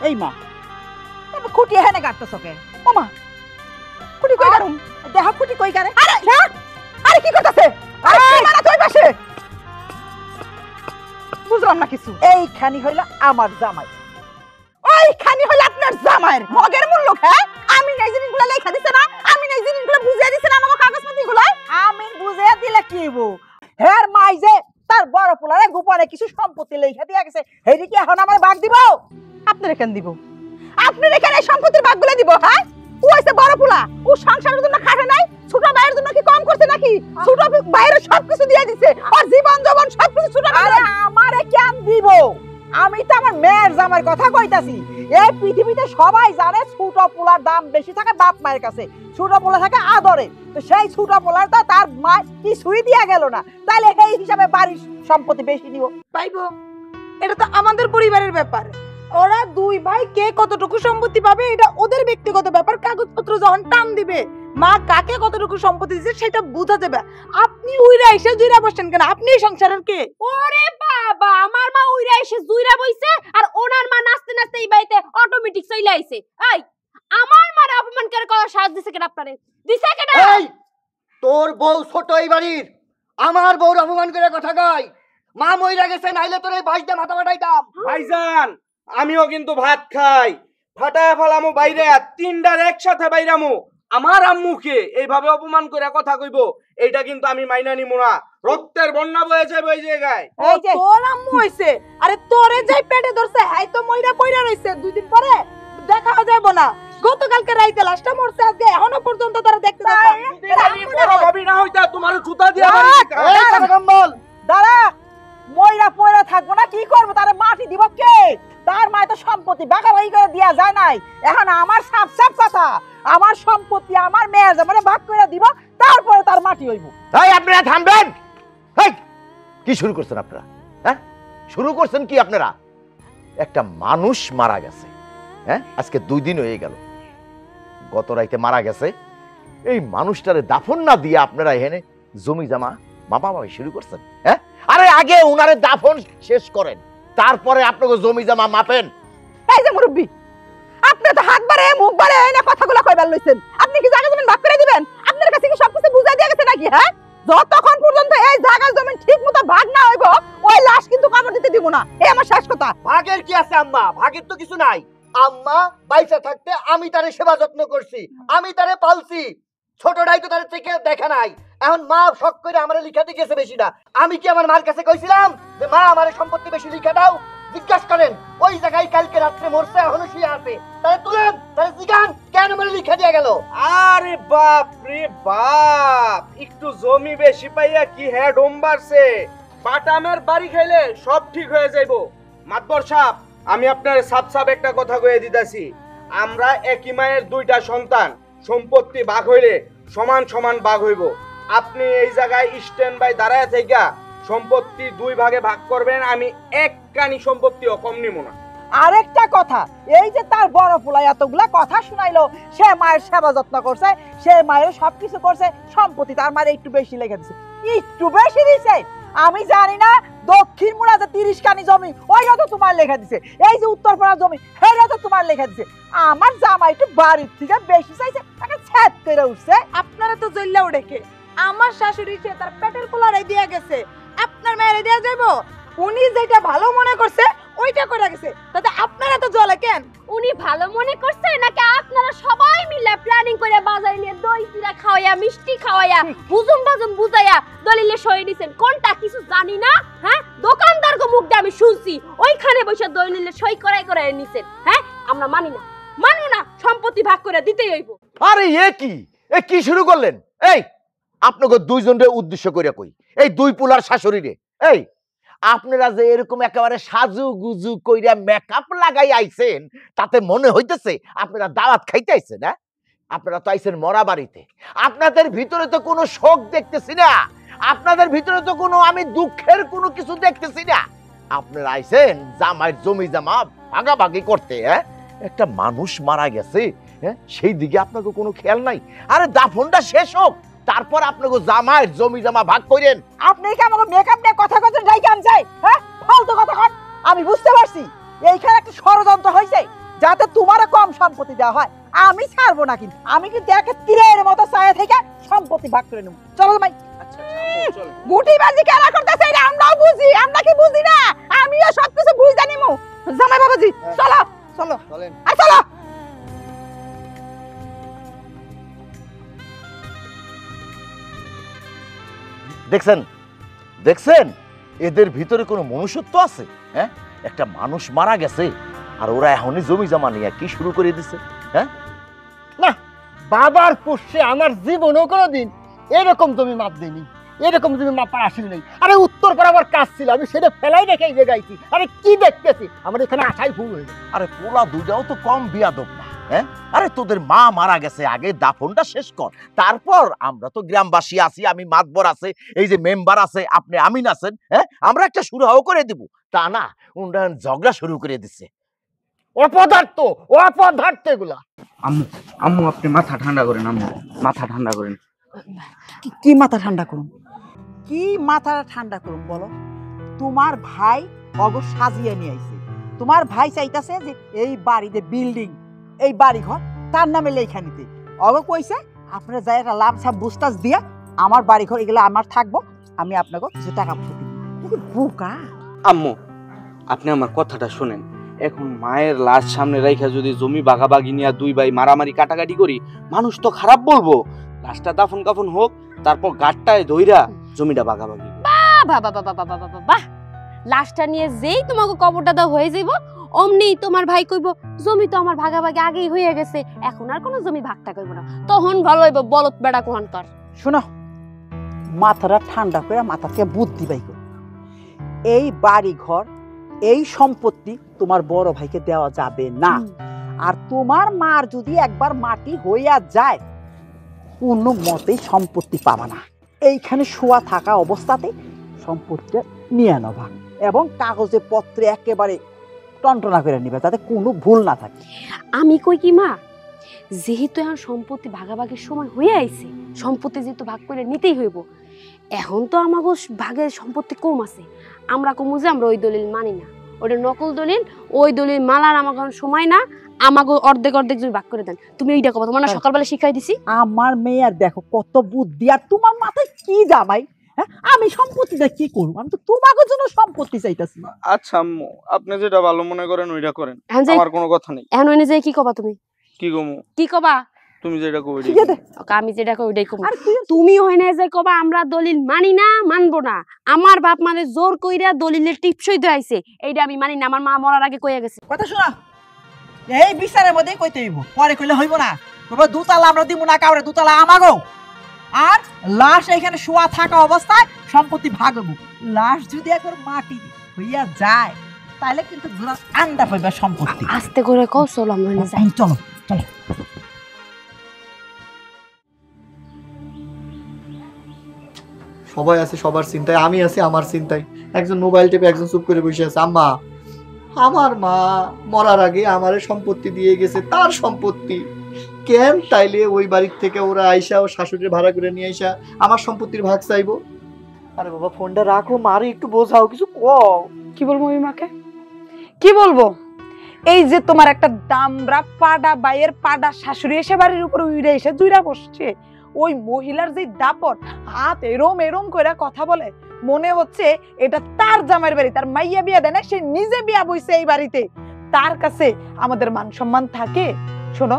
এই মা তুমি খুঁটি হেনে কাটতেছ কে? ও মা খুঁটি কই কাটুম? দেহ খুঁটি কই কারে? আরে আরে কি করতেছে? আরে মারা তুই পাশে বুঝলাম না কিছু। এইখানি হইল আমার জামাই, ওইখানি হইল আপনার জামাইয়ের মগের মূল্য। হ্যাঁ আমি এই জিনিসগুলো লেখা দিছে না, আমি এই জিনিসগুলো বুঝিয়ে দিছে না আমাকে কাগজপত্রগুলো। আমি বুঝিয়ে দিলে কি হইব? হের মাই যে তার বড় পোলারে গোপনে কিছু সম্পত্তি লেখা দিয়া গেছে, হেরি কি এখন আমার ভাগ দিব? আপনার কেন দিব? আপনার এখানে সম্পত্তির ভাগগুলো দিব? হ্যাঁ ও হইছে বড় পোলা, ও সংসারের জন্য খাটে নাই, ছোট ভাইয়ের জন্য কি কম করছে নাকি? ছোট ভাইয়ের সবকিছু দিয়ে দিছে, আর জীবন জবন সবকিছু ছোট ভাই। আরে আমারে কেন দিব? আমি তো আমার মেয়ের জামাইয়ের কথা কইতাছি। এই পৃথিবীতে সবাই জানে ছোট পোলার দাম বেশি থাকে বাপ মায়ের কাছে, ছোট পোলা থাকে আদরে। তো সেই ছোট পোলার তো তার মা কিছুই দিয়া গেল না, তাইলে এই হিসাবে বাড়ির সম্পত্তি বেশি নিব পাইবো? এটা তো আমাদের পরিবারের ব্যাপার। ওরা দুই ভাই কে কতটুকু সম্পত্তি পাবে এটা ওদের ব্যক্তিগত ব্যাপার। কাগজপত্র যখন টান দিবে মা কাকে কতটুকু সম্পত্তি দিচ্ছে সেটা বোঝা যাবে। আপনি উইরা এসে জুইরা বসছেন কেন? আপনি এই সংসারের কে? ওরে বাবা, আমার মা উইরা এসে জুইরা বইছে আর ওনার মা নাচতে নাচতে এই বাড়িতে অটোমেটিক চলে আইছে। এই আমার মার অপমান করে করার সাহস দিছে কেন আপনারে? দিছে কেন? এই তোর বউ ছোট এই বাড়ির, আমার বউর অপমান করে কথা কয়। মা মইরা গেছে, নাইলে তোর এই বাইশটা মাথা ফাটাইতাম। ভাইজান আমিও কিন্তু ভাত খাই, ফাটায় ফেলামু বাইরে, তিনটার একসাথে বাইরামু। আমার আম্মুকে এইভাবে অপমান করে কথা কইব, এইটা কিন্তু আমি মাইনা নিমু না। রক্তের বন্যা বয়ে যাবে ওই জায়গায়। এই যে তোর আম্মু হইছে, আরে তোরে যাই পেটে ধরছে হাই তো মইরা পইরা রইছে, দুই দিন পরে দেখা যাবে না। গতকালকে রাইতে লাশটা মরছে, আজকে এখনো পর্যন্ত তারা দেখতে বড় ভাবি না হইতা তোমার জুতা দিয়া কম্বল দাঁড়া, ময়রা পয়রা থাকবো না, কি করবো? তারে মাটি দিব কে? তার মায় তো সম্পত্তি ভাগাভাগি করে দিয়া যায় নাই। এখন আমার সাপ সাপ কথা, আমার সম্পত্তি আমার মেয়ের জামাইরে ভাগ করে দিব, তারপরে তার মাটি হইব। এই আপনারা থামবেন। এই কি শুরু করছেন আপনারা? হ্যাঁ শুরু করছেন কি আপনারা? একটা মানুষ মারা গেছে, হ্যাঁ আজকে 2 দিন হয়ে গেল, গত রাইতে মারা গেছে। এই মানুষটারে দাফন না দিয়ে আপনারা এখানে জমি জমা মাপামাপি শুরু করছেন। হ্যাঁ আরে আগে উনারে দাফন শেষ করেন, তারপরে আপনাকে জমি জমা মাপেন। এই যে মুরব্বি, আপনি তো হাত বাড়ে মুখ বাড়ে না কথাগুলো কইবার লইছেন। আপনি কি জায়গা জমি ভাগ করে দিবেন? আপনার কাছে কি সবকিছু বুঝাই দিয়া গেছে নাকি? হ্যাঁ যতক্ষণ পর্যন্ত এই জায়গা জমি ঠিক মতো ভাগ না হইব, ওই লাশ কিন্তু কবর দিতে দিব না। এই আমার শেষ কথা। ভাগের কি আছে আম্মা? ভাগের তো কিছু নাই। আম্মা বাইসা থাকতে আমি তারে সেবা যত্ন করছি, আমি তারে পালছি। ছোটটাই তো তার থেকে দেখা নাই। এখন মা শখ করে আমারে লিখাতে গেছে বেশি না। আমি কি আমার মার কাছে কইছিলাম যে মা আমারে সম্পত্তি বেশি লিখা দাও? জিজ্ঞাসা করেন, ওই জায়গায় কালকে রাত্রে মরছে, এখনো শুয়ে আছে। তাহলে তুলেন, তাহলে জিগান কেন আমারে লিখা দিয়ে গেল? আরে বাপ রে বাপ, একটু জমি বেশি পাইয়া কি হ্যাঁ ডোমবারছে। বাটামের বাড়ি খাইলে সব ঠিক হয়ে যাইব। মাতবর সাহেব, আমি আপনার সাপ সাপ একটা কথা কয়ে দিতেছি। আমরা একই মায়ের 2টা সন্তান, সম্পত্তি ভাগ হইলে সমান সমান ভাগ হইব। আপনি এই জায়গায় স্ট্যান্ড বাই দাঁড়ায় থেকে সম্পত্তি 2 ভাগে ভাগ করবেন, আমি এক কানি সম্পত্তিও কম নিব না। আরেকটা কথা, এই যে তার বড় পোলা এতগুলা কথা শুনাইলো, সে মায়ের সেবা যত্ন করছে, সে মায়ের সবকিছু করছে, সম্পত্তি তার মায়ের একটু বেশি লেগে দিছে। একটু বেশি দিছে? আমি জানি না দক্ষিণ মুড়া যে 30 কানি জমি ওইটা তো তোমার লেখা দিছে, এই যে উত্তরপাড়া জমি সেটা তো তোমার লেখা দিছে। আমার জামাই একটু বাড়ির থেকে বেশি চাইছে, তাকে ছেদ করে উঠছে। আপনারা তো জল্লা উঠেকে আমার শাশুড়ি সে তার পেটের পোলারে দিয়া গেছে, আপনার মেয়েরে দিয়া যাইব? উনি যেটা ভালো মনে করছে ওইটা করে গেছে, তাতে আপনারা তো জ্বলে কেন? উনি ভালো মনে করছে নাকি আপনারা সবাই মিলে প্ল্যানিং করে বাজারে নিয়ে দই চিরা খাওয়াইয়া মিষ্টি খাওয়াইয়া বুজুম বাজুম বুঝাইয়া দলিলে সই নিছেন? কোনটা কিছু জানি না। হ্যাঁ দোকানদার গো মুখ দিয়ে আমি শুনছি ওইখানে বসে দলিলে সই করাই করাই নিছেন। হ্যাঁ আমরা মানি না, মানবো না, সম্পত্তি ভাগ করে দিতেই হইব। আরে এ কি শুরু করলেন? এই আপনাকে 2 জনের উদ্দেশ্য করে কই, এই 2 পোলার শাশুড়ি রে, এই আপনারা যে এরকম একেবারে সাজু গুজু কইরা মেকআপ লাগাই আইছেন, তাতে মনে হইতেছে আপনারা দাওয়াত খাইতে আইছেন। হ্যাঁ আপনারা তো আইছেন মরা বাড়িতে। আপনাদের ভিতরে তো কোনো শোক দেখতেছি না, আপনাদের ভিতরে তো কোনো আমি দুঃখের কোনো কিছু দেখতেছি না। আপনারা আইছেন জামাইয়ের জমি জমা ভাগাভাগি করতে। হ্যাঁ একটা মানুষ মারা গেছে, হ্যাঁ সেই দিকে আপনাকে কোনো খেয়াল নাই। আরে দাফনটা শেষ হোক, তারপর আপনাকে জামাইয়ের জমি জমা ভাগ করেন। আপনি কি আমাকে মেকআপ নিয়ে কথা কথা যাই কেন চাই? হ্যাঁ ফালতু কথা কন। আমি বুঝতে পারছি এইখানে একটা ষড়যন্ত্র হয়েছে, যাতে তোমার কম সম্পত্তি দেওয়া হয়। আমি ছাড়বো না, কিন্তু আমি কিন্তু একে তীরের মতো ছায়া থেকে সম্পত্তি ভাগ করে নেব। চলো ভাই। আচ্ছা আম্মু চলো। গুটিবাজি কেন করতেছে এটা আমরাও বুঝি, আমরা কি বুঝি না? আমিও সবকিছু বুঝে নিমু। জামাই বাবাজি চলো চলো চলেন। আর চলো। দেখছেন দেখছেন এদের ভিতরে কোনো মনুষ্যত্ব আছে? হ্যাঁ, একটা মানুষ মারা গেছে আর ওরা এখনই জমি জমা নিয়ে কি শুরু করে দিছে? হ্যাঁ, বাবার পোষে আমার জীবনেও কোনোদিন এরকম জমি মাপ দেয়নি, এরকম জমি মাপার আসেনি নাই। আরে উত্তর করাবার কাজ ছিল, আমি সেটা ফেলাই রেখে এই জায়গায় আইছি। আরে কি দেখতেছি, আমার এখানে আশাই ভুল হয়ে গেছে। আরে পোলা দুটাও তো কম বিয়াদব না। হ্যাঁ, আরে তোদের মা মারা গেছে, আগে দাফনটা শেষ কর, তারপর আমরা তো গ্রামবাসী আছি, আমি মাতবর আছে, এই যে মেম্বার আছে, আপনি আমিন আছেন, হ্যাঁ আমরা একটা সুরাহ করে দিব। তা না, উন্নয়ন ঝগড়া শুরু করে দিছে। অপদার্থ অপদার্থ এগুলা। আম্মু আম্মু আপনি মাথা ঠান্ডা করেন, আম্মু মাথা ঠান্ডা করেন। কি মাথা ঠান্ডা করুন? কি মাথা ঠান্ডা করুন বলো? তোমার ভাই অগর সাজিয়ে নিয়ে আইছে। তোমার ভাই চাইতাছে যে এই বাড়িতে বিল্ডিং, এই বাড়ি ঘর তার নামে লেখা নিতে। অগর কইছে আপনারা যাই একটা লাভ সাপ বুস্তাস দিয়া আমার বাড়ি ঘর এগুলো আমার থাকবো, আমি আপনাকে কিছু টাকা পয়সা দিব। বোকা। আম্মু আপনি আমার কথাটা শুনেন। এখন মায়ের লাশ সামনে রাইখা যদি জমি বাগাবাগি নিয়ে দুই ভাই মারামারি কাটাকাটি করি, মানুষ তো খারাপ বলবো। লাশটা দাফন কাফন হোক, তারপর গাটটায় ধইরা জমিটা বাগাবাগি। বাহ বাহ বাহ বাহ বাহ বাহ বাহ। লাশটা নিয়ে যেই তোমাকে কবরটা দাও হয়ে যাইব, অমনি তোমার ভাই কইব জমি তো আমার ভাগাভাগি আগেই হয়ে গেছে, এখন আর কোনো জমি ভাগটা করব না। তখন ভালো হইব বলত বেড়া কোহানকার। শোনো, মাথাটা ঠান্ডা করে মাথাকে বুদ্ধি বাই করো। এই বাড়ি ঘর, এই সম্পত্তি তোমার বড় ভাইকে দেওয়া যাবে না। আর তোমার মার যদি একবার মাটি হইয়া যায়, কোনো মতেই সম্পত্তি পাবা না। এইখানে শোয়া থাকা অবস্থাতে সম্পত্তিটা নিয়ে নেবা এবং কাগজে পত্রে একেবারে টনটনা করে নিবে, যাতে কোনো ভুল না থাকে। আমি কই কি মা, যেহেতু এখন সম্পত্তি ভাগাভাগির সময় হয়ে আইছে, সম্পত্তি যেহেতু ভাগ করে নিতেই হইব, এখন তো আমাগো ভাগের সম্পত্তি কম আছে, আমরা কমু যে আমরা ওই দলিল মানি না, ওটা নকল দলিল, ওই দলিল মালার আমার এখন সময় না, আমাগো অর্ধেক অর্ধেক যদি ভাগ করে দেন। তুমি এইটা কবা, তোমার না সকালবেলা শিখাই দিছি। আমার মেয়ে আর দেখো কত বুদ্ধি, আর তোমার মাথায় কি জামাই? হ্যাঁ, আমি সম্পত্তিটা কি করবো? আমি তো তোমাকে জন্য সম্পত্তি চাইতেছি। আচ্ছা আম্মু, আপনি যেটা ভালো মনে করেন ওইটা করেন, এখন যে আমার কোনো কথা নেই। এখন ওইনে যে কি কবা তুমি? কি গমু? কি কবা? তুমি যেটা কই ঠিক আছে, ওকে আমি যেটা কই ওইটাই কব। আর তুই- তুমি হয় না যে কবা আমরা দলিল মানি না, মানবো না। আমার বাপ মানে জোর কইরা দলিলের টিপসই দেয়াইছে, এইটা আমি মানি না। আমার মা মরার আগে কইয়া গেছে। কথা শোনা, এই বিচারের মধ্যে কইতে হইব, পরে কইলে হইব না। তবে দুতলা আমরা দিব না কাউরে, দুতলা আমাগো। আর লাশ এখানে শোয়া থাকা অবস্থায় সম্পত্তি ভাগ হইব। লাশ যদি একবার মাটি হইয়া যায়, তাহলে কিন্তু ঘোড়া আন্ডা পাইবা সম্পত্তি। আস্তে করে কও, চলো আমরা নিয়ে যাই। চলো চলো। সবাই আছে সবার চিন্তায়, আমি আছি আমার চিন্তায়। একজন মোবাইল টেপে, একজন চুপ করে বসে আছে। আম্মা, আমার মা মরার আগে আমারে সম্পত্তি দিয়ে গেছে, তার সম্পত্তি কেন তাইলে ওই বাড়ির থেকে ওরা আইসা ও শাশুড়ির ভাড়া করে নিয়ে আইসা আমার সম্পত্তির ভাগ চাইবো? আরে বাবা ফোনটা রাখো, মারে একটু বোঝাও, কিছু কও। কি বলবো আমি মাকে? কি বলবো? এই যে তোমার একটা দামরা পাডা বাইয়ের পাডা শাশুড়ি এসে বাড়ির উপর উইড়ে এসে দুইরা বসছে, ওই মহিলার যে দাপট, হাত এরম এরম করে কথা বলে, মনে হচ্ছে এটা তার জামাইয়ের বাড়ি, তার মাইয়া বিয়া দেয় না, সে নিজে বিয়া বইছে এই বাড়িতে। তার কাছে আমাদের মান সম্মান থাকে? শোনো,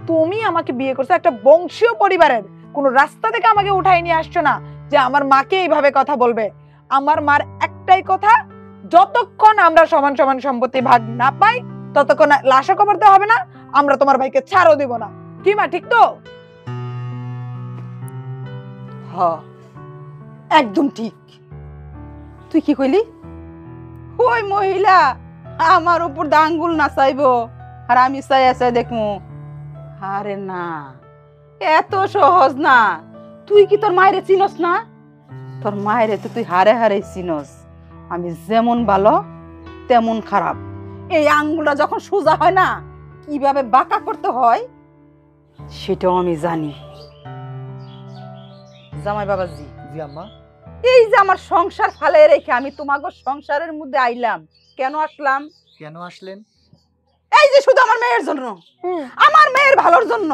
তুমি আমাকে বিয়ে করছো একটা বংশীয় পরিবারের, কোন রাস্তা থেকে আমাকে উঠাই নিয়ে আসছো না যে আমার মাকে এইভাবে কথা বলবে। আমার মার একটাই কথা, যতক্ষণ আমরা সমান সমান সম্পত্তি ভাগ না পাই, ততক্ষণ লাশও কবর দেওয়া হবে না, আমরা তোমার ভাইকে ছাড়ও দিব না। কি মা, ঠিক তো? হ্যাঁ, একদম ঠিক। তুই কি কইলি? ওই মহিলা আমার উপর দাঙ্গুল না চাইবো আর আমি চাই চাই দেখমু? আরে না, এত সহজ না। তুই কি তোর মায়েরে চিনস না? তোর মায়েরে তো তুই হারে হারে চিনস। আমি যেমন ভালো তেমন খারাপ। এই আঙ্গুলটা যখন সোজা হয় না, কিভাবে বাঁকা করতে হয় সেটাও আমি জানি। জামাই বাবাজি, জি আম্মা। এই যে আমার সংসার ফালে রেখে আমি তোমাকে সংসারের মধ্যে আইলাম, কেন আসলাম? কেন আসলেন? এই যে শুধু আমার মেয়ের জন্য, আমার মেয়ের ভালোর জন্য।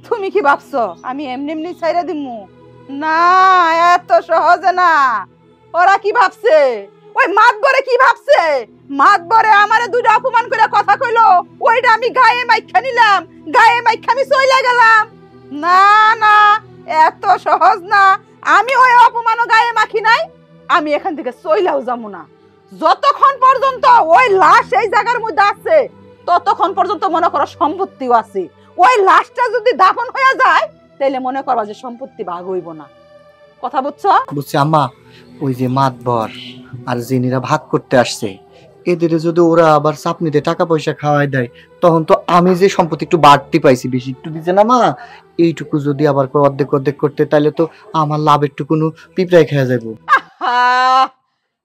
তুমি কি ভাবছো আমি এমনি এমনি ছাইরা দিমু? না, এত সহজে না। ওরা কি ভাবছে, ওই মাতবরে কি ভাবছে, মাতবরে আমারে দুইটা অপমান করে কথা কইলো, ওইটা আমি গায়ে মাইখা নিলাম, গায়ে মাইখা আমি চইলা গেলাম। না না, এত সহজ না। আমি ওই অপমানও গায়ে মাখি নাই, আমি এখান থেকে চইলাও যাবো না। যতক্ষণ পর্যন্ত ওই লাশ এই জায়গার মধ্যে আছে ততক্ষণ পর্যন্ত মনে করো সম্পত্তিও আছে। ওই লাশটা যদি দাফন হয়ে যায় তাহলে মনে করবা যে সম্পত্তি ভাগ হইব না। কথা বুঝছো? বুঝছি আম্মা। ওই যে মাতবর আর জিনিরা ভাগ করতে আসছে, এদের যদি ওরা আবার চাপনিতে টাকা পয়সা খাওয়াই দেয়, তখন তো আমি যে সম্পত্তি একটু বাড়তি পাইছি, বেশি একটু দিচ্ছে না মা, এইটুকু যদি আবার অর্ধেক অর্ধেক করতে, তাহলে তো আমার লাভের টুকুনো পিঁপড়ায় খেয়ে যাবো।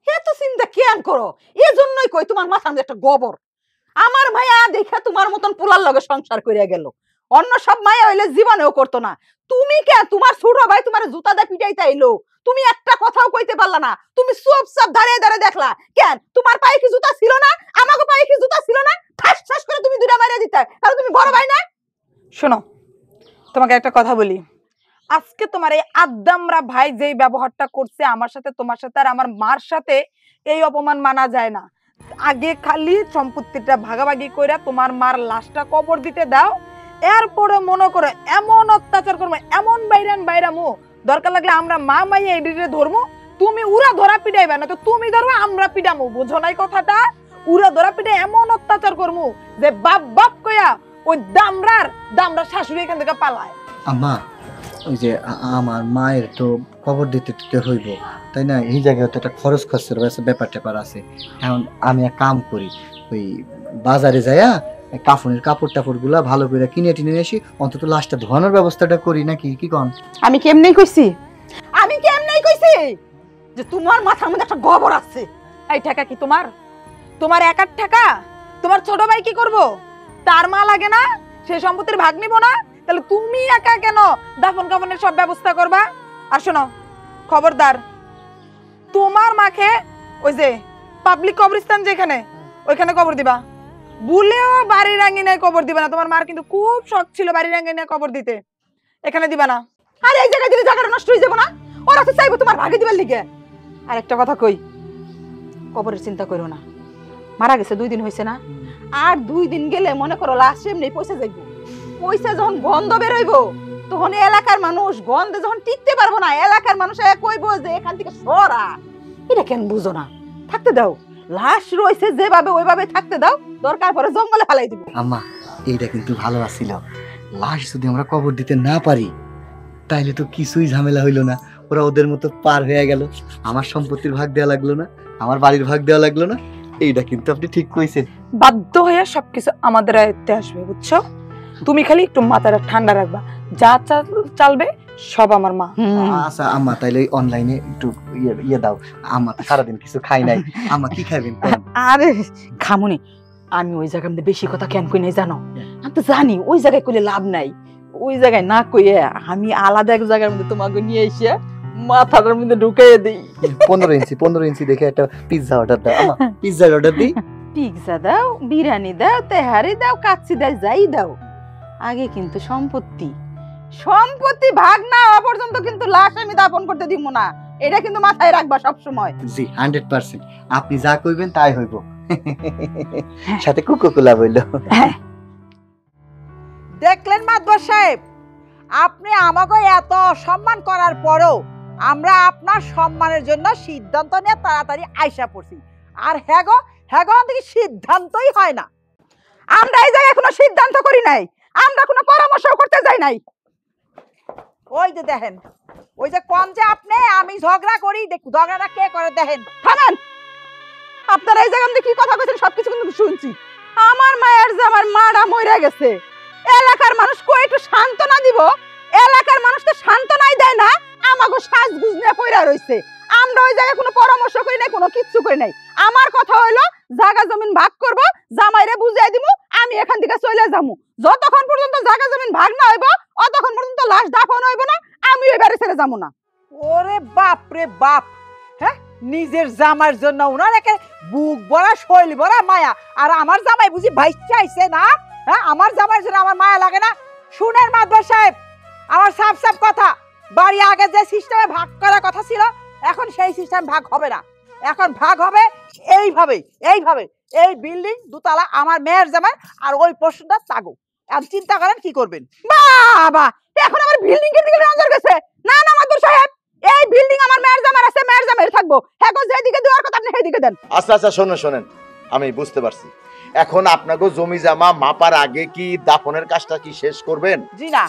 এত চিন্তা কেন করো? এজন্যই কই তোমার মাথার মধ্যে একটা গোবর। আমার মায়া দেখে তোমার মতন পোলার লগে সংসার করিয়া গেল, অন্য সব মায়া হইলে জীবনেও করতো না। তুমি কে, তোমার ছোট ভাই তোমার জুতা দিয়ে পিটাইতে আইলো, তুমি একটা কথাও কইতে পারলা না, তুমি চুপচাপ দাঁড়িয়ে দাঁড়িয়ে দেখলা। কেন, তোমার পায়ে কি জুতা ছিল না? আমাকে পায়ে কি জুতা ছিল না? ঠাস ঠাস করে তুমি দুইটা মারিয়ে দিতে, কারণ তুমি বড় ভাই না। শোনো, তোমাকে একটা কথা বলি। আজকে তোমার এই আদ্দামরা ভাই যেই ব্যবহারটা করছে আমার সাথে, তোমার সাথে আর আমার মার সাথে, এই অপমান মানা যায় না। আগে খালি সম্পত্তিটা ভাগাভাগি কইরা তোমার মার লাশটা কবর দিতে দাও, এরপরে মনে করে এমন অত্যাচার করবো, এমন বাইরামু, দরকার লাগলে আমরা মা মাইয়া এডিটে ধরবো, তুমি উড়া ধরা পিটাইবে না তো তুমি ধরবো, আমরা পিটামু। বুঝো নাই কথাটা? উড়া ধরা পিটাই এমন অত্যাচার করবো যে বাপ বাপ কইয়া ওই দামরার শাশুড়ি এখান থেকে পালায়। আম্মা, ওই যে আমার মায়ের তো কবর দিতে দিতে হইব, তাই না? এই জায়গায় তো একটা খরচ খরচের ব্যাপার ট্যাপার আছে। এখন আমি এক কাম করি, ওই বাজারে যাইয়া কাফনের কাপড় টাপড় গুলা ভালো করে কিনে টিনে আসি, অন্তত লাশটা ধোয়ানোর ব্যবস্থাটা করি, নাকি কি কন? আমি কেমনেই কইছি, আমি কেমনেই কইছি যে তোমার মাথার মধ্যে একটা গোবর আছে। এই টাকা কি তোমার একার টাকা? তোমার ছোট ভাই কি করব? তার মা লাগে না? সে সম্পত্তির ভাগ নিব না? তাহলে তুমি একা কেন দাফন কাফনের সব ব্যবস্থা করবা? আর শোনো, খবরদার, তোমার মাকে ওই যে পাবলিক কবরস্থান যেখানে, ওইখানে কবর দিবা। ভুলেও বাড়ির আঙ্গিনায় কবর দিবা না। তোমার মার কিন্তু খুব শখ ছিল বাড়ির আঙ্গিনায় কবর দিতে, এখানে দিবা না। আর এই জায়গায় দিলে জায়গাটা নষ্ট হয়ে যাবো না? ওরা তো চাইবো তোমার ভাগে দিবার লিগে। আর একটা কথা কই, কবরের চিন্তা করো না, মারা গেছে 2 দিন হয়েছে না, আর 2 দিন গেলে মনে করো লাশ এমনি পয়সা যাইবো। পয়সা যখন গন্ধ বেরোইব তখন এলাকার মানুষ গন্ধে যখন টিকতে পারবো না, এলাকার মানুষ কইবো যে এখান থেকে সরা। এটা কেন বুঝো না? থাকতে দাও, লাশ রয়েছে যেভাবে ওইভাবে থাকতে দাও, দরকার পরে জঙ্গলে ফেলাই দিব। আম্মা, এইটা কিন্তু ভালো আছিল। লাশ যদি আমরা কবর দিতে না পারি তাইলে তো কিছুই ঝামেলা হইলো না, ওরা ওদের মতো পার হয়ে গেল, আমার সম্পত্তির ভাগ দেওয়া লাগলো না, আমার বাড়ির ভাগ দেওয়া লাগলো না। এইটা কিন্তু আপনি ঠিক কইছেন। বাধ্য হয়ে সবকিছু আমাদের আয়ত্তে আসবে, বুঝছো? তুমি খালি একটু মাথাটা ঠান্ডা রাখবা, যা চালবে সব আমার মা। আচ্ছা আম্মা, তাইলে অনলাইনে একটু ইয়ে দাও। আম্মা তো সারাদিন কিছু খাই নাই, আম্মা কি খাবেন? আরে খামুনি, আমি ওই জায়গার মধ্যে বেশি কথা কেন কই নাই জানো? আমি তো জানি ওই জায়গায় কইলে লাভ নাই। ওই জায়গায় না কইয়ে আমি আলাদা এক জায়গার মধ্যে তোমাকে নিয়ে এসে মাথাটার মধ্যে ঢুকাইয়ে দিই। 15 ইঞ্চি দেখে একটা পিৎজা অর্ডার দাও। আম্মা, পিৎজার অর্ডার দিই? পিৎজা দাও, বিরিয়ানি দাও, তেহারি দাও, কাচ্চি দাও, যাই দাও, আগে কিন্তু সম্পত্তি ভাগ না হওয়া পর্যন্ত কিন্তু লাশ আমি দাফন করতে দিব না। এটা কিন্তু মাথায় রাখবা সব সময়। জি, 100%। আপনি যা কইবেন তাই হইব, সাথে কোকা-কোলা বইল। দেখলেন মাতবর সাহেব, আপনি আমাকে এত সম্মান করার পরেও আমরা আপনার সম্মানের জন্য সিদ্ধান্ত নিয়ে তাড়াতাড়ি আইসা পড়ছি। আর হ্যাগো থেকে সিদ্ধান্তই হয় না। আমরা এই জায়গায় কোনো সিদ্ধান্ত করি নাই, আমরা কোনো পরামর্শ করতে যাই নাই। ওই যে দেখেন, ওই যে কোন যে আপনি আমি ঝগড়া করি, ঝগড়াটা কে করে দেখেন। থামেন, আপনারা এই জায়গায় কি কথা কইছেন সবকিছু কিন্তু শুনছি। আমার মায়ের যে আমার মারা মরে গেছে, এলাকার মানুষ কই একটু সান্ত্বনা দিব? এলাকার মানুষ তো সান্ত্বনাই দেয় না, আমাগো সাজগুজ নিয়ে পইরা রইছে। আমরা ওই জায়গায় কোনো পরামর্শ করি নাই, কোনো কিচ্ছু করি নাই। আমার কথা হইলো জায়গা জমিন ভাগ করব, জামাইরে বুঝাই দিমু, আমি এখান থেকে চলে যামু। যতক্ষণ পর্যন্ত জায়গা জমিন ভাগ না হইব অতক্ষণ পর্যন্ত লাশ দাফন হইব না, আমি ওই বাড়ি ছেড়ে যামু না। ওরে বাপ রে বাপ, হ্যাঁ নিজের জামার জন্য উনার একে বুক ভরা শৈল ভরা মায়া, আর আমার জামাই বুঝি ভাইসা আইছে না? হ্যাঁ, আমার জামাইয়ের জন্য আমার মায়া লাগে না? শুনেন মাতবর সাহেব, আমার সাফ সাফ কথা, বাড়ি আগে যে সিস্টেমে ভাগ করার কথা ছিল এখন সেই সিস্টেম ভাগ হবে না। এখন ভাগ হবে এইভাবে এইভাবে, এই বিল্ডিং দুতলা আমার মেয়ের জামাই আর ওই পোর্শনটা তাগো। আর চিন্তা করেন কি করবেন। বাবা, এখন আমার বিল্ডিং এর দিকে নজর গেছে। না না মাতবর সাহেব, এই বিল্ডিং আমার মেয়ের জামার আছে, মেয়ের জামাই থাকবো। হ্যাঁ, যেদিকে দেওয়ার কথা আপনি সেইদিকে দেন। আচ্ছা আচ্ছা, শোনেন, আমি বুঝতে পারছি। এখন আপনাকে জমি জমা মাপার আগে কি দাফনের কাজটা কি শেষ করবেন? জি না,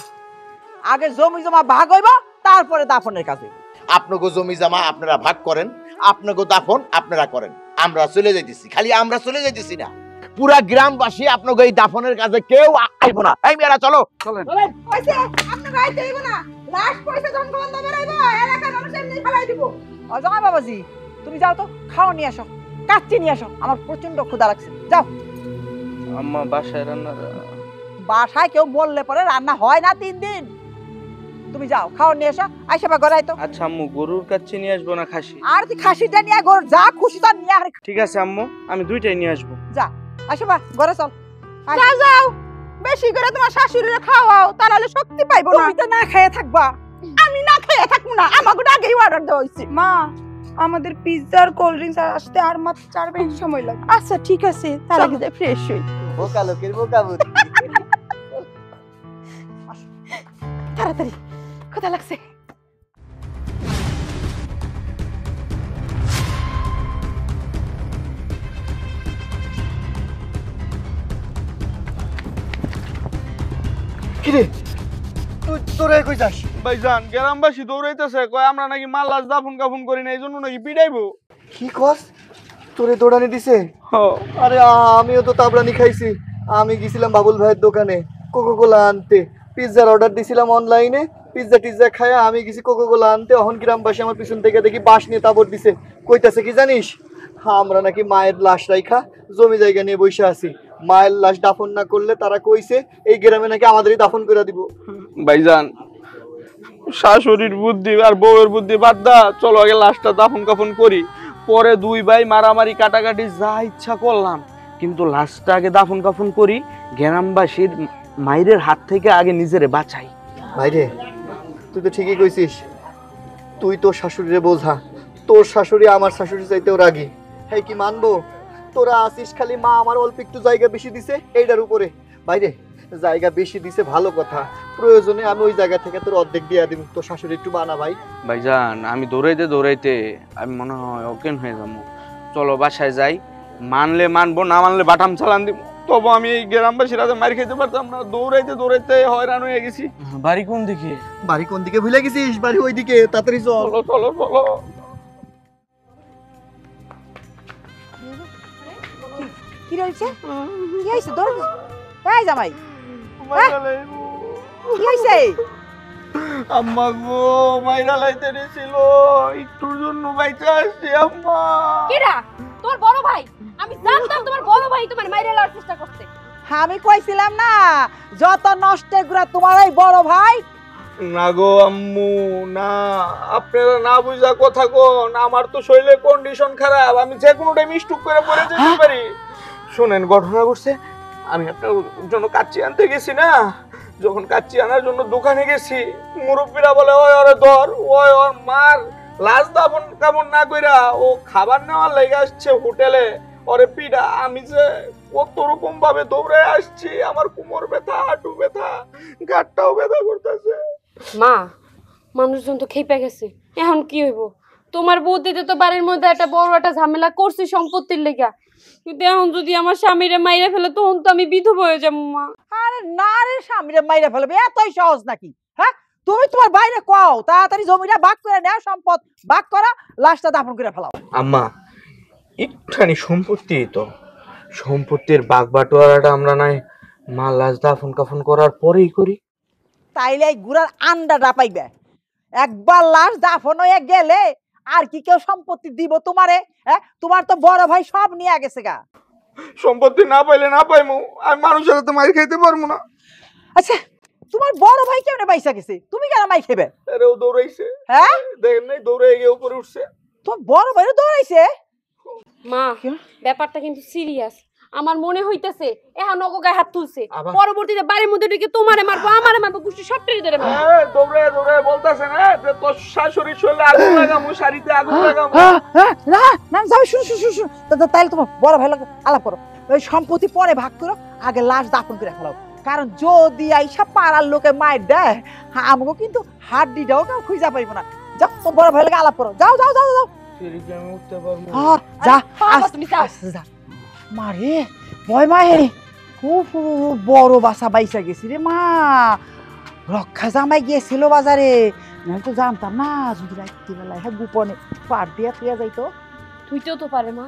আগে জমি জমা ভাগ হইব, তারপরে দাফনের কাজ হইব। আপনাকে জমি জমা আপনারা ভাগ করেন, আপনাকে দাফন আপনারা করেন, আমরা চলে যাইতেছি। খালি আমরা চলে যাইতেছি না, পুরা গ্রামবাসী আপনাকে এই দাফনের কাজে কেউ আইব না। এই মেয়েরা চলো। কইছে আপনি গাইতে হইব না, লাশ পয়সা যখন বন্ধ করাইব এলাকার মানুষ এমনি ফেলাই দিব। অজয় বাবাজি, তুমি যাও তো, খাওয়া নিয়ে আসো, কাচ্চি নিয়ে আসো, আমার প্রচন্ড ক্ষুধা লাগছে। যাও। আম্মা বাসায় রান্না? বাসায় কেউ বললে পরে রান্না হয় না 3 দিন। তুমি যাও, খাওয়া নিয়ে এসো, আইসা বা গড়াই তো। আচ্ছা আম্মু, গরুর কাচ্চি নিয়ে আসবো না খাসি? আর তুই খাসিটা নিয়ে গর, যা খুশি তা নিয়ে। আর ঠিক আছে আম্মু, আমি দুইটাই নিয়ে আসবো। যা, আইসা বা গড়ে চল। যাও যাও, বেশি করে তোমার শাশুড়িরে খাওয়াও, তাহলে শক্তি পাইবো না। তুমি তো না খেয়ে থাকবা। আমি না খেয়ে থাকবো না, আমাকে আগেই অর্ডার দেওয়া হইছে। মা, আমাদের পিৎজা আর কোল্ড ড্রিঙ্কস আসতে আর মাত্র 4 মিনিট সময় লাগবে। আচ্ছা ঠিক আছে, তার আগে যাই ফ্রেশ হই। বোকা লোকের বোকা বুদ্ধি। তাড়াতাড়ি, ক্ষুধা লাগছে। কিরে তোরা কই যাস? ভাইজান, গ্রামবাসী দৌড়াইতেছে, কয় আমরা নাকি মাল লাশ দাফন কাফন করি না, এই জন্য নাকি পিটাইবো। কি কস? তোরে দৌড়ানি দিছে? আরে আমিও তো তাবড়ানি খাইছি। আমি গেছিলাম বাবুল ভাইয়ের দোকানে কোকোকোলা আনতে, পিৎজার অর্ডার দিছিলাম অনলাইনে, পিৎজা টিৎজা খায়া আমি গেছি কোকোকোলা আনতে। অহন গ্রামবাসী আমার পিছন থেকে দেখি বাঁশ নিয়ে তাবড় দিছে। কইতাছে কি জানিস, আমরা নাকি মায়ের লাশ রাইখা জমি জায়গা নিয়ে বসে আছি, মায়ের লাশ দাফন না করলে তারা কইছে এই গ্রামে নাকি আমাদেরই দাফন করে দিব। ভাইজান, শাশুড়ির বুদ্ধি আর বউয়ের বুদ্ধি বাদ দা, চলো আগে লাশটা দাফন কাফন করি, পরে 2 ভাই মারামারি কাটাকাটি যা ইচ্ছা করলাম, কিন্তু লাশটা আগে দাফন কাফন করি, গ্রামবাসীর মায়ের হাত থেকে আগে নিজেরে বাঁচাই। ভাইরে, তুই তো ঠিকই কইছিস। তুই তোর শাশুড়িরে বোঝা, তোর শাশুড়ি আমার শাশুড়ি চাইতেও রাগী। হ্যাঁ, কি মানবো? তোরা আসিস খালি মা আমার অল্প একটু জায়গা বেশি দিছে এইটার উপরে। বাইরে, জায়গা বেশি দিছে ভালো কথা, প্রয়োজনে আমি ওই জায়গা থেকে তোর অর্ধেক দিয়ে দিব। তোর শাশুড়ি একটু বানা ভাই। ভাইজান, আমি দৌড়াইতে আমি মনে হয় অজ্ঞান হয়ে যাবো। চলো বাসায় যাই, মানলে মানবো, না মানলে বাটাম চালান দিব। তবু আমি এই গ্রামবাসীর হাতে মার খেতে পারতাম না, দৌড়াইতে হয়রান হয়ে গেছি। বাড়ি কোন দিকে? বাড়ি কোন দিকে ভুলে গেছিস? বাড়ি ওই দিকে, তাড়াতাড়ি চল। চলো চলো চলো। কি রইছে? কি হইছে? দৌড়। এই জামাই, কি হইছে? আম্মা গো, মাইরা লাইতে ছিল, একটুর জন্য বাইচা আসছি আম্মা। কেডা? তোর বড় ভাই? আমি জানতাম তোমার বড় ভাই তোমার মাইরে লওয়ার চেষ্টা করতে। আমি কইছিলাম না, যত নষ্টের গুড়া তোমার এই বড় ভাই। না গো আম্মু, না, আপনারা না বুঝা কথা কোন। আমার তো শরীরের কন্ডিশন খারাপ, আমি যে কোনো টাইম স্ট্রোক করে পড়ে যেতে পারি। শুনেন, ঘটনা ঘটছে, আমি আপনার জন্য কাচ্চি আনতে গেছি না, যখন কাচ্চি আনার জন্য দোকানে গেছি, মুরব্বীরা বলে ওই ওরে ধর, ওই ওর মার লাশ দাফন কামন না কইরা ও খাবার নেওয়ার লেগে আসছে হোটেলে, ওরে পিডা। আমি যে কত রকম ভাবে দৌড়ে আসছি, আমার কোমর ব্যথা, হাঁটু ব্যথা, গাঁটটাও ব্যথা করতেছে। মা, মানুষজন তো খেপে গেছে, এখন কি হইব? তোমার বুদ্ধিতে তো বাড়ির মধ্যে একটা বড় একটা ঝামেলা করছি সম্পত্তির লেগা, কিন্তু এখন যদি আমার স্বামীরে মাইরা ফেলে তখন তো আমি বিধবা হয়ে যাবো। মা, আরে না রে, স্বামীরে মাইরা ফেলবে এতই সহজ নাকি? হ্যাঁ, তুমি তোমার বাইরে কও তাড়াতাড়ি জমিটা ভাগ করে নাও, সম্পদ ভাগ করা, লাশটা দাফন করে ফেলাও। আম্মা, একটুখানি সম্পত্তি তো, সম্পত্তির বাগ বাটোয়ারাটা আমরা নাই মা লাশ দাফন কাফন করার পরেই করি। তাইলে এই গুড়ার আন্ডাটা পাইবে। একবার লাশ দাফন হয়ে গেলে আর কি কেউ সম্পত্তি দিব তোমারে? হ্যাঁ, তোমার তো বড় ভাই সব নিয়ে গেছে গা। সম্পত্তি না পাইলে না পাইমু, আমি মানুষের তো মাইর খাইতে পারবো না। আচ্ছা, তোমার বড় ভাই কেমনে পয়সা গেছে, তুমি কেন মাই খেবে? আরে ও দৌড়াইছে, হ্যাঁ, দেখেন নাই দৌড়ে গিয়ে উপরে উঠছে। তো বড় ভাইরে দৌড়াইছে। মা ব্যাপারটা কিন্তু সিরিয়াস। আমার মনে হইতেছে এখন ওগো গায়ে হাত তুলছে, পরবর্তীতে বাড়ির মধ্যে ঢুকে তোমারে মারবো, আমারে মারবো, গুষ্টি সবটাই ধরে মারবো। দৌড়ে দৌড়ে বলতাছে না যে তোর শাশুড়ি শরীরে আগুন লাগামু, শাড়িতে আগুন লাগামু। না না যাও, শুনো শুনো শুনো, তাহলে তোমার বড় ভাই লাগে আলাপ করো, ওই সম্পত্তি পরে ভাগ করো, আগে লাশ দাফন করে ফেলাও। কারণ যদি আইসা পাড়ার লোকে মার দেয় আমাকে কিন্তু হাড্ডিটাও কেউ খুঁজা পাইব না। যাও তো বড় ভাই লাগে আলাপ করো, যাও যাও যাও যাও। সিঁড়িতে আমি উঠতে পারবো? যা তুমি যাও। যা মারে ভয় মায়ে খুব বড় বাসা বাইসা গেছি রে মা, রক্ষা জামাই গিয়েছিল বাজারে, আমি তো জানতাম না যদি রাত্রিবেলায় হ্যাঁ গোপনে পার দিয়া তুইয়া যাইতো। তুইতেও তো পারে মা।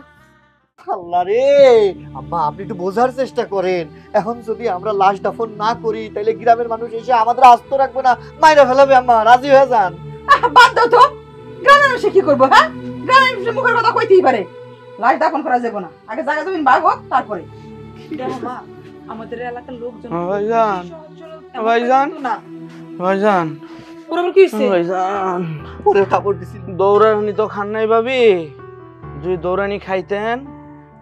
আল্লাহ রে আম্মা, আপনি একটু বোঝার চেষ্টা করেন। এখন যদি আমরা লাশ দাফন না করি তাহলে গ্রামের মানুষ এসে আমাদের আস্ত রাখবে না, মাইরা ফেলাবে। আম্মা রাজি হয়ে যান। বাদ দাও তো, গ্রামের মানুষে কি করবো? হ্যাঁ, গ্রামের মানুষের মুখের কথা কইতেই পারে, লাশ দাফন করা যাবে না, আগে জায়গা জমিন ভাগ হোক তারপরে। মা আমাদের এলাকার লোকজন ভাইজান, ভাইজান, ভাইজান, ওরা আবার কি হইছে? ভাইজান পরে কাপড় দিছিল। দৌড়ানি তো খান নাই ভাবি, যদি দৌড়ানি খাইতেন,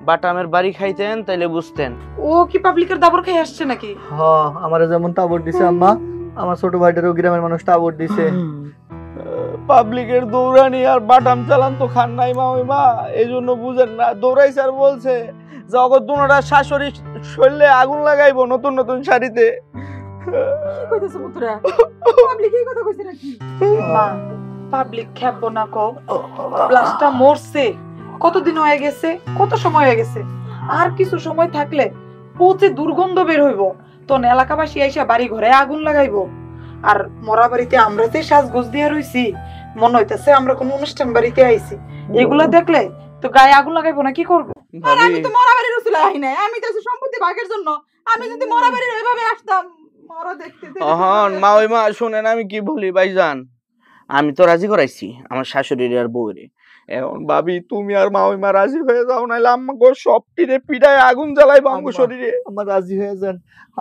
বাটামের বাড়ি খাইতেন তাইলে বুঝতেন। ও কি পাবলিকের দাবর খেয়ে আসছে নাকি? হ্যাঁ, আমারে যেমন তাবড় দিছে আম্মা, আমার ছোট ভাইটারও গ্রামের মানুষ তাবড় দিছে। পাবলিকের দৌড়ানি আর বাটাম চালান তো খান নাই মা, ওই মা এই জন্য বুঝেন না। দৌড়াইছে আর বলছে যে অগর দুনোটা শাশুড়ি শরীরে আগুন লাগাইবো নতুন নতুন শাড়িতে। কি কইতেছ পুত্রা? পাবলিক এই কথা কইছে নাকি? মা পাবলিক খেপবো না কও, লাশটা মরছে, কতদিন হয়ে গেছে, কত সময় হয়ে গেছে, আর কিছু সময় থাকলে পচে দুর্গন্ধ বের হইব, তখন এলাকাবাসী আইসা বাড়ি ঘরে আগুন লাগাইবো। আর মরা বাড়িতে আমরা যে সাজগোজ দিয়ে রইছি, মনে হইতেছে আমরা কোন অনুষ্ঠান বাড়িতে আইছি। এগুলা দেখলে তো গায়ে আগুন লাগাইবো না, কি করবো? আর আমি তো মরা বাড়ির রসুল আই নাই, আমি তো সম্পত্তি ভাগের জন্য। আমি যদি মরা বাড়ির ওইভাবে আসতাম, মরা দেখতে হন মা, ওই মা শুনেন আমি কি বলি ভাইজান, আমি তো রাজি করাইছি আমার শাশুড়ির আর বউরে। এখন ভাবি তুমি আর মা ওই মা রাজি হয়ে যাও, নাইলে আমাকে সবটিরে পিড়ায় আগুন জ্বালাইবো আমার শরীরে। আমার রাজি হয়ে যান,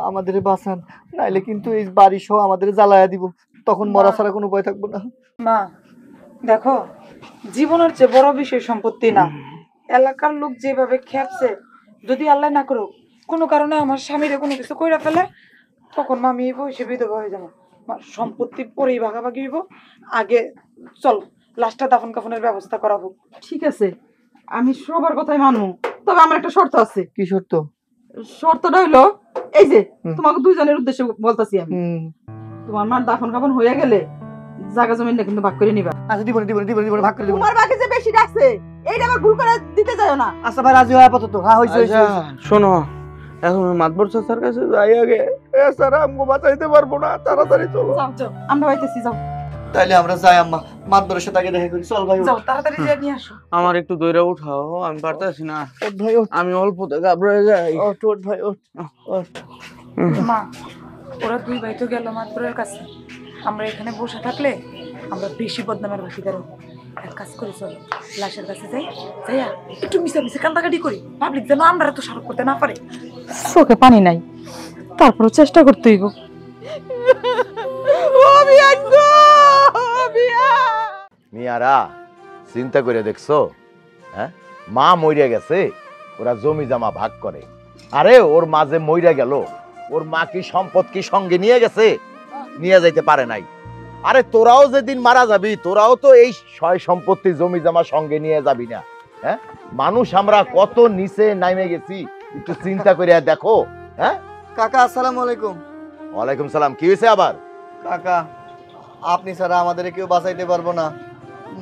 আমাদের বাঁচান, নাইলে কিন্তু এই বাড়ি সহ আমাদের জ্বালায়া দিব, তখন মরা ছাড়া কোনো উপায় থাকবো না। মা দেখো, জীবনের চেয়ে বড় বিষয় সম্পত্তি না। এলাকার লোক যেভাবে খেপছে, যদি আল্লাহ না করুক কোনো কারণে আমার স্বামীরে কোনো কিছু কইরা ফেলে, তখন মা আমি এই বয়সে বিধবা হয়ে যাবো। সম্পত্তি পরেই ভাগাভাগি হইব। আগে চল লাশটা দাফন কাফনের ব্যবস্থা করা হোক। ঠিক আছে, আমি সবার কথাই মানবো, তবে আমার একটা শর্ত আছে। কি শর্ত? শর্তটা হইলো এই যে তোমাকে দুইজনের উদ্দেশ্যে বলতাছি আমি, তোমার মার দাফন কাফন হয়ে গেলে জায়গা জমিন কিন্তু ভাগ করে নিবা। আচ্ছা দিব না, দিব না, দিব না, দিব না, ভাগ করে দিব না। তোমার বাকি যে বেশি আছে এইটা আবার ভুল করে দিতে যাও না। আচ্ছা ভাই রাজি হয় আপাতত। হ্যাঁ হইছে হইছে। শোনো, এখন মাতবর চাচার কাছে যাই আগে, এছাড়া আমগো বাঁচাইতে পারবো না, তাড়াতাড়ি চলো। যাও যাও, আমরা বাইতেছি, যাও। তাইলে আমরা যাই আম্মা, মাতবরের সাথে আগে দেখা করি। চল ভাই যাও তাড়াতাড়ি যে নিয়ে আসো। আমার একটু দইরা উঠাও, আমি পারতাছি না, ওঠ ভাই ওঠ। আমি অল্পতে ঘাবড়ে যাই। ওঠ ওঠ ভাই ওঠ ওঠ। মা ওরা দুই ভাই তো গেল মাতবরের কাছে, আমরা এখানে বসে থাকলে আমরা বেশি বদনামের ভাগিদার হবো। এক কাজ করে চলো লাশের কাছে যাই, যাইয়া একটু মিশামিশি কান্দাকাটি করি, পাবলিক যেন আমরা তো সারক করতে না পারে। চোখে পানি নাই, তারপরে চেষ্টা করতে হইব। মিয়ারা চিন্তা করে দেখছো, হ্যাঁ মা মইরা গেছে, ওরা জমি জমা ভাগ করে। আরে ওর মাঝে মইরা গেল, ওর মা কি সম্পদ কি সঙ্গে নিয়ে গেছে? নিয়ে যাইতে পারে নাই। আরে তোরাও যেদিন মারা যাবি, তোরাও তো এই সয় সম্পত্তি জমি জমা সঙ্গে নিয়ে যাবি না। হ্যাঁ, মানুষ আমরা কত নিচে নামে গেছি, একটু চিন্তা করে দেখো। হ্যাঁ কাকা আসসালামু আলাইকুম। ওয়ালাইকুম সালাম। কি হয়েছে আবার? কাকা আপনি ছাড়া আমাদের কেউ বাঁচাইতে পারবো না।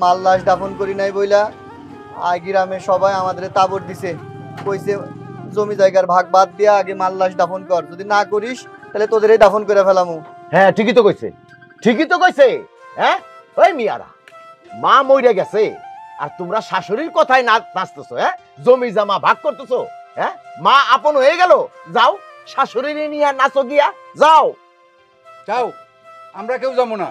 মাল লাশ দাফন করি নাই বইলা আই গ্রামে সবাই আমাদের তাবড় দিছে, কইছে জমি জায়গার ভাগ বাদ দিয়া আগে মাল লাশ দাফন কর, যদি না করিস তাহলে তোদেরই দাফন করে ফেলামু। হ্যাঁ ঠিকই তো কইছে, ঠিকই তো কইছে। হ্যাঁ ওই মিয়ারা, মা মইরা গেছে আর তোমরা শাশুড়ির কথায় নাচতেছো। হ্যাঁ, জমি জমা ভাগ করতেছো। হ্যাঁ, মা আপন হয়ে গেল, যাও শাশুড়ির নিয়ে নাচো গিয়া, যাও যাও, আমরা কেউ যাবো না।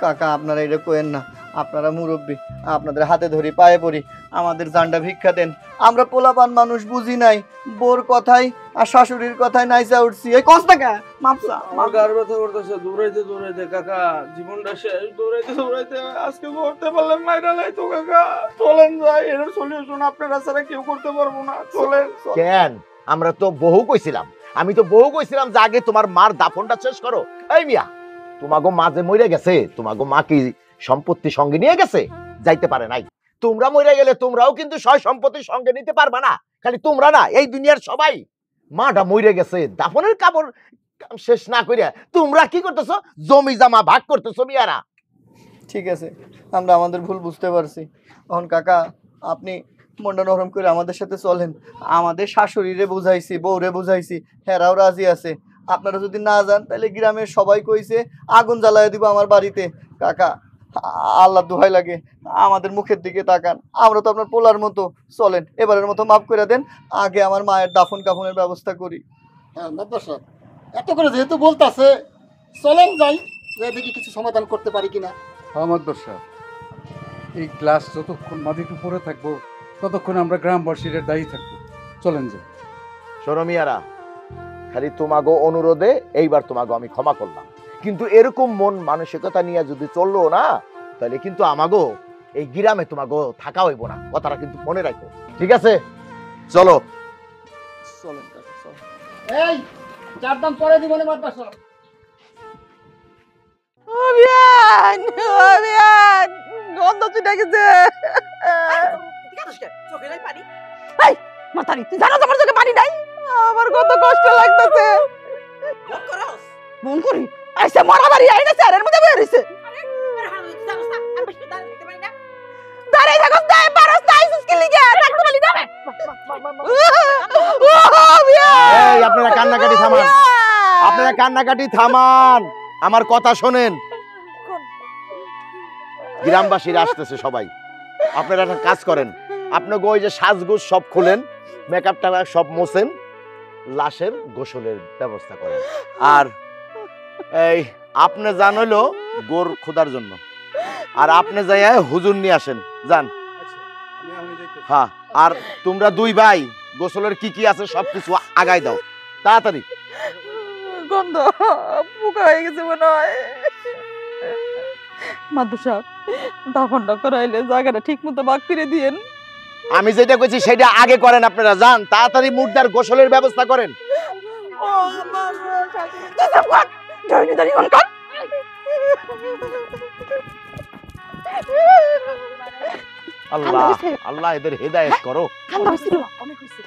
কাকা আপনারা এটা কোয়েন না, আপনারা মুরব্বী, আপনাদের হাতে ধরি পায়ে পড়ি, আমাদের জানটা ভিক্ষা দেন। আমরা পোলাপান মানুষ বুঝি নাই, বোর কথাই আর শাশুড়ির কথাই নাইচা উঠছি। এই কষ্ট টাকা মাপসা আমার গার ব্যথা করতেছে, দৌড়াইতে দৌড়াইতে কাকা, জীবনটা শেষ। দৌড়াইতে দৌড়াইতে আজকে করতে পারলাম মাইরা লাইতো কাকা। চলেন যাই, এর সলিউশন আপনারা ছাড়া কেউ করতে পারবো না। চলেন। কেন? আমরা তো বহু কইছিলাম, আমি তো বহু কইছিলাম যে আগে তোমার মার দাফনটা শেষ করো। এই মিয়া, তোমাগো মা যে মরে গেছে, তোমাগো মা কি সম্পত্তি সঙ্গে নিয়ে গেছে? যাইতে পারে নাই। তোমরা মরে গেলে তোমরাও কিন্তু সয় সম্পত্তির সঙ্গে নিতে পারবা না। খালি তোমরা না, এই দুনিয়ার সবাই। মাটা মরে গেছে, দাফনের কাপড় শেষ না করিয়া তোমরা কি করতেছো? জমি জামা ভাগ করতেছো মিয়ারা। ঠিক আছে, আমরা আমাদের ভুল বুঝতে পারছি। এখন কাকা আপনি মনটা নরম করে আমাদের সাথে চলেন। আমাদের শাশুড়িরে বুঝাইছি, বউরে বুঝাইছি, হেরাও রাজি আছে। আপনারা যদি না যান তাহলে গ্রামের সবাই কইছে আগুন জ্বালায় দিব আমার বাড়িতে। কাকা আল্লাহ দোহাই লাগে, আমাদের মুখের দিকে তাকান। আমরা তো আপনার পোলার মতো, চলেন এবারের মতো মাফ করে দেন। আগে আমার মায়ের দাফন কাফনের ব্যবস্থা করি। হ্যাঁ মাদ্রাসা এত করে যেহেতু বলতাছে, চলেন যাই, যে দেখি কিছু সমাধান করতে পারি কিনা। মাদ্রাসা এই ক্লাস যতক্ষণ মাটিতে পড়ে থাকবো ততক্ষণ আমরা গ্রামবাসীর দায়ী থাকবো। চলেন যাই। শরমিয়ারা, খালি তোমাগো অনুরোধে এইবার তোমাগো আমি ক্ষমা করলাম, কিন্তু এরকম মন মানসিকতা নিয়ে যদি চললো না, তাহলে কিন্তু আমাগো এই গ্রামে তোমাগো থাকা হইব না। কথাটা কিন্তু মনে রাখো, ঠিক আছে? চলো। চলেন কাকা চলেন। এই চার দাম পরে দিব না মাদ্রাসা। অভিয়ান, অভিয়ান, গন্ধ ছুটে গেছে। চোখে নাই পানি? এই মাতারি, তুই জানো আমার চোখে পানি নাই? আমার কত কষ্ট লাগতেছে। মন করি আইসা মরা বাড়ি আইনা স্যারের মধ্যে বের হইছে। দাঁড়াই থাকস না, পারস না, আইসিস কি লিগে? থাকতে বলি না। এই আপনারা কান্নাকাটি থামান, আপনারা কান্নাকাটি থামান, আমার কথা শোনেন। গ্রামবাসীরা আসতেছে সবাই। আপনারা একটা কাজ করেন, আপনাকে ওই যে সাজগোজ সব খুলেন, মেকআপ টাকা সব মোছেন, লাশের গোসলের ব্যবস্থা করেন। আর এই আপনি যান হইলো গোর খোদার জন্য, আর আপনি যাই হুজুর নিয়ে আসেন, যান। হ্যাঁ, আর তোমরা দুই ভাই গোসলের কি কি আছে সবকিছু আগাই দাও তাড়াতাড়ি। গন্ধ পোকা হয়ে গেছে মনে হয়। মাদু সাহেব, দাফনটা করাইলে জায়গাটা ঠিক মতো বাক করে দিয়েন। আমি যেটা কইছি সেটা আগে করেন, আপনারা যান তাড়াতাড়ি মুর্দার গোসলের ব্যবস্থা করেন। আল্লাহ আল্লাহ এদের হেদায়েত করো। অনেক হয়েছে।